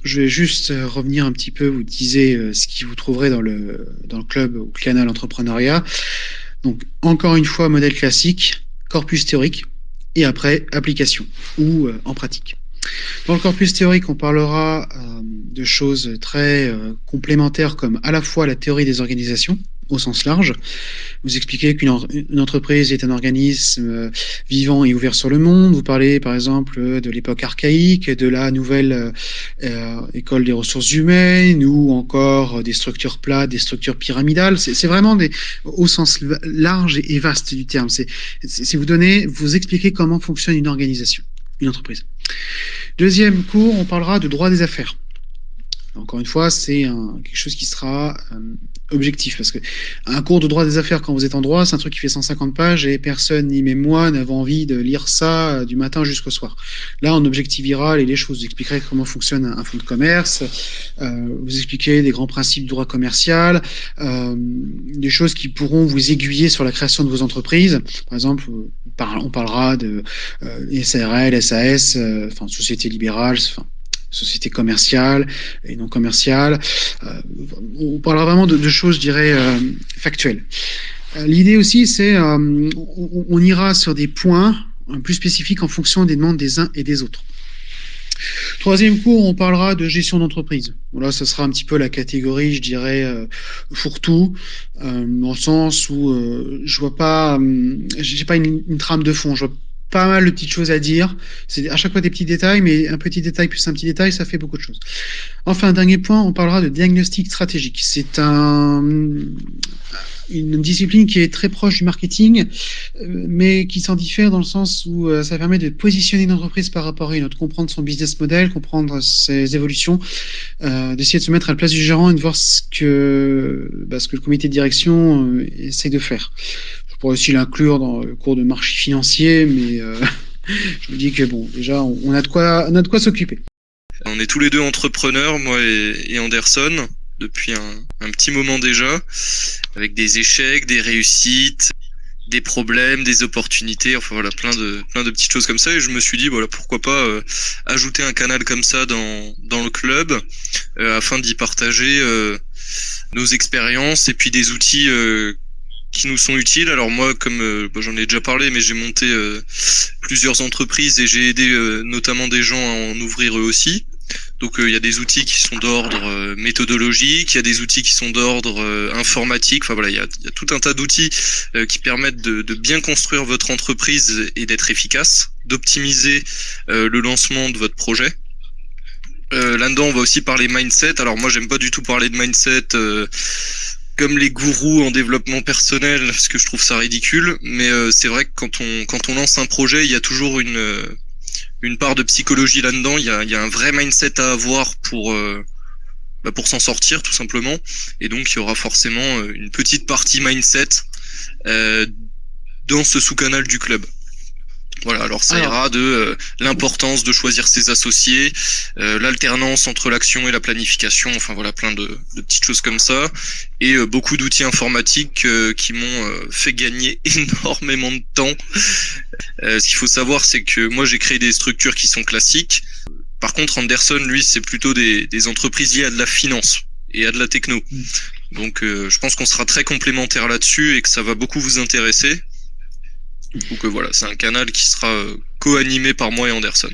je vais juste revenir un petit peu, vous disiez ce qui vous trouverez dans le club ou canal entrepreneuriat. Donc, encore une fois, modèle classique, corpus théorique, et après, application ou en pratique. Dans le corpus théorique, on parlera de choses très complémentaires comme à la fois la théorie des organisations au sens large. Vous expliquez qu'une entreprise est un organisme vivant et ouvert sur le monde. Vous parlez par exemple de l'époque archaïque, de la nouvelle école des ressources humaines ou encore des structures plates, des structures pyramidales. C'est vraiment au sens large et vaste du terme. C'est vous expliquez comment fonctionne une organisation, une entreprise. Deuxième cours, on parlera de droit des affaires. Encore une fois, c'est quelque chose qui sera objectif, parce que un cours de droit des affaires quand vous êtes en droit, c'est un truc qui fait 150 pages et personne, ni même moi, n'avait envie de lire ça du matin jusqu'au soir. Là, on objectivera les choses, vous expliquerez comment fonctionne un fonds de commerce, vous expliquerez des grands principes du droit commercial, des choses qui pourront vous aiguiller sur la création de vos entreprises. Par exemple, on parlera de SARL, SAS, enfin société libérale, enfin société commerciale et non commerciale. On parlera vraiment de choses, je dirais, factuelles. L'idée aussi, c'est on ira sur des points plus spécifiques en fonction des demandes des uns et des autres. Troisième cours, on parlera de gestion d'entreprise. Voilà, ça sera un petit peu la catégorie, je dirais, fourre-tout, dans le sens où je vois pas, j'ai pas une trame de fond. Je vois pas mal de petites choses à dire. C'est à chaque fois des petits détails, mais un petit détail plus un petit détail, ça fait beaucoup de choses. Enfin, dernier point, on parlera de diagnostic stratégique. C'est une discipline qui est très proche du marketing, mais qui s'en diffère dans le sens où ça permet de positionner une entreprise par rapport à une autre, comprendre son business model, comprendre ses évolutions, d'essayer de se mettre à la place du gérant et de voir ce que le comité de direction essaie de faire. Je pourrais aussi l'inclure dans le cours de marché financier, mais je me dis que bon, déjà, on a de quoi s'occuper. On est tous les deux entrepreneurs, moi et Anderson, depuis un petit moment déjà, avec des échecs, des réussites, des problèmes, des opportunités, enfin voilà, plein de petites choses comme ça. Et je me suis dit, voilà, pourquoi pas ajouter un canal comme ça dans le club, afin d'y partager nos expériences et puis des outils qui nous sont utiles. Alors moi, comme j'en ai déjà parlé, mais j'ai monté plusieurs entreprises et j'ai aidé notamment des gens à en ouvrir eux aussi. Donc il y a des outils qui sont d'ordre méthodologique, il y a des outils qui sont d'ordre informatique. Enfin voilà, il y a tout un tas d'outils qui permettent de bien construire votre entreprise et d'être efficace, d'optimiser le lancement de votre projet. Là-dedans, on va aussi parler mindset. Alors moi, j'aime pas du tout parler de mindset comme les gourous en développement personnel, parce que je trouve ça ridicule. Mais c'est vrai que quand on lance un projet, il y a toujours une part de psychologie là-dedans. Il y a un vrai mindset à avoir pour s'en sortir tout simplement. Et donc il y aura forcément une petite partie mindset dans ce sous-canal du club. Voilà, alors ça ira de l'importance de choisir ses associés, l'alternance entre l'action et la planification, enfin voilà, plein de petites choses comme ça, et beaucoup d'outils informatiques qui m'ont fait gagner énormément de temps. Ce qu'il faut savoir, c'est que moi j'ai créé des structures qui sont classiques. Par contre, Anderson, lui, c'est plutôt des entreprises liées à de la finance et à de la techno. Donc je pense qu'on sera très complémentaires là-dessus et que ça va beaucoup vous intéresser. Donc voilà, c'est un canal qui sera co-animé par moi et Anderson.